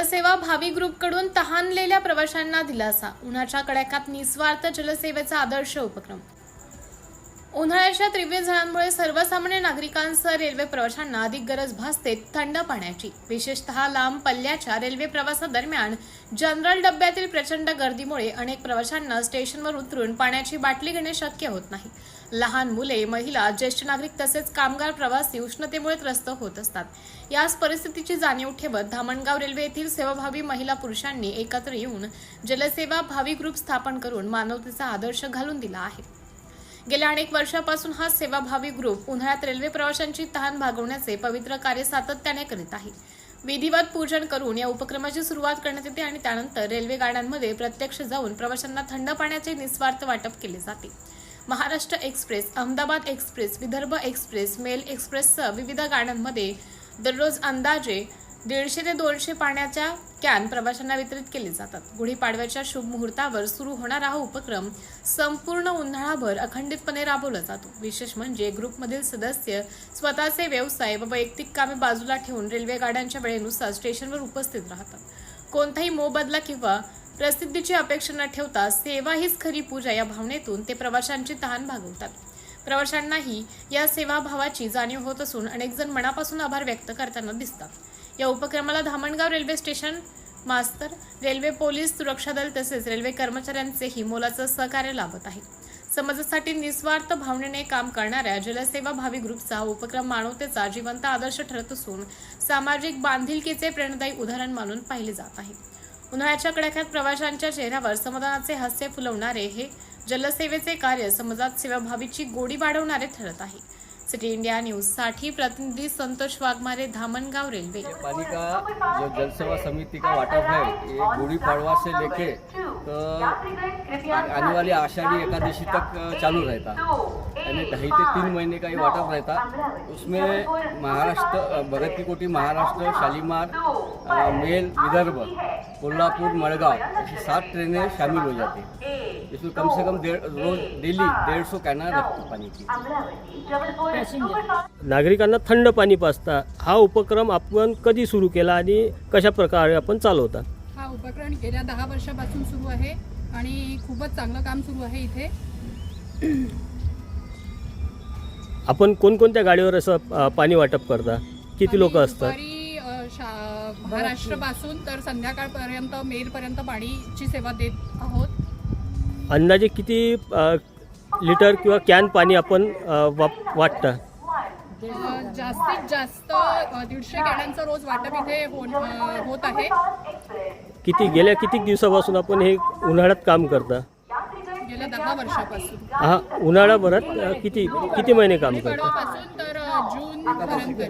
जलसेवा भावी ग्रुपकडून तहानलेल्या प्रवाशांना दिलासा। उन्हाच्या कडाक्यात निस्वार्थ जलसेवेचा आदर्श उपक्रम। उन्हाळ्याच्या तीव्र झळांमुळे सर्वसामान्य नागरिकांसह रेल्वे प्रवाशांना अधिक गरज भासते थंड पाण्याची। विशेषतः लांब पल्ल्याच्या रेल्वे प्रवासादरम्यान जनरल डब्यातील प्रचंड गर्दीमुळे अनेक प्रवाशांना स्टेशनवर उतरून पाण्याची बाटली घेणे शक्य होत नाही। लहान मुले, महिला, ज्येष्ठ नागरिक तसेच कामगार प्रवासी उष्णतेमुळे त्रस्त होत असतात। याच परिस्थितीची जाणीव ठेवत धामणगाव रेल्वे येथील सेवाभावी महिला पुरुषांनी एकत्र येऊन जलसेवा भावी ग्रुप स्थापन करून मानवतेचा आदर्श घालून दिला आहे। गेल्या अनेक वर्षांपासून हा सेवाभावी ग्रुप उन्हाळ्यात रेल्वे प्रवाशांची तहान भागवण्याचे पवित्र कार्य सातत्याने करीत आहे। विधिवत पूजन करून या उपक्रमाची सुरुवात करण्यात येते आणि त्यानंतर रेल्वे गाड्यांमध्ये प्रत्यक्ष जाऊन प्रवाशांना थंड पाण्याचे निस्वार्थ वाटप केले जाते। Maharashtra express, Ahmedabad express, Vidarbha express, mail एक्सप्रेससह विविध गाड्यांमध्ये दररोज अंदाजे 150 ते 200 पाण्याच्या कॅन प्रवाशांना वितरित केले जातात। गुढीपाडव्याच्या शुभ मुहूर्तावर सुरू होणारा हा उपक्रम संपूर्ण उन्हाळाभर अखंडितपणे राबवला जातो। विशेष म्हणजे ग्रुपमधील सदस्य स्वतःचे व्यवसाय व वैयक्तिक कामे बाजूला ठेवून रेल्वे गाड्यांच्या वेळेनुसार स्टेशनवर उपस्थित राहतात। कोणताही मोबदला किंवा प्रसिद्धीची अपेक्षा न ठेवता सेवा हीच खरी पूजा या भावनेतून ते प्रवाशांची तहान भागवतात। प्रवाशांनाही या सेवाभावाची जाणीव होत असून अनेक जण मनापासून आभार व्यक्त करताना दिसतात। या उपक्रमाला धामणगाव रेल्वे स्टेशन मास्तर, रेल्वे पोलीस सुरक्षा दल तसेच रेल्वे कर्मचाऱ्यांचेही मोलाचं सहकार्य लाभत आहे। समाजासाठी निस्वार्थ भावनेने काम करणाऱ्या जलसेवा भावी ग्रुपचा उपक्रम मानवतेचा जिवंत आदर्श ठरत असून सामाजिक बांधिलकीचे प्रेरणादायी उदाहरण मानून पाहिले जात आहे। उन्हाळ्याच्या कडाक्यात प्रवाशांच्या चेहऱ्यावर समाधानाचे हास्य फुलवणारे हे जलसेवेचे कार्य समाजात सेवाभावीची गोडी वाढवणारे ठरत आहे। सिटी इंडिया न्यूज साठी प्रतिनिधि संतोष वाघमारे, धामणगाव रेलवे। पानी का जो जलसेवा समिति का वाटप है ये गुड़ी पड़वा से लेके तो आने वाली आषाढ़ी एकादशी तक चालू रहता, यानी 2.5 से 3 महीने का ये वाटप रहता। उसमें महाराष्ट्र, भगत की कोठी महाराष्ट्र, शालीमार, मेल, विदर्भ, कोल्हापुर, मडगांव ऐसी 7 ट्रेनें शामिल हो जाती। इसमें कम से कम रोज डेली 150 कैना रखते पानी की। नागरिकांना थंड पाणी पाजता हा उपक्रम आपण कधी सुरू केला आणि कशा प्रकारे आपण चालवता? हा उपक्रम गेल्या 10 वर्षापासून सुरू आहे आणि खूपच चांगलं काम सुरू आहे इथे। आपण कोणकोणत्या गाडीवर असं पाणी वाटप करता? किती लोक असतात? महाराष्ट्र पासून तर संध्याकाळपर्यंत मेलपर्यंत पाणीची सेवा देत आहोत। अंदाजे किती लिटर किंवा कॅन पाणी आपण वाटता? जास्तीत जास्त 150 कॅनांचं रोज वाटप इथे होत आहे। गेल्या किती दिवसापासून आपण हे उन्हाळ्यात काम करता? गेल्या 10 वर्षापासून। हा, उन्हाळ्याभरात किती महिने काम करता? तर जून पर्यंत।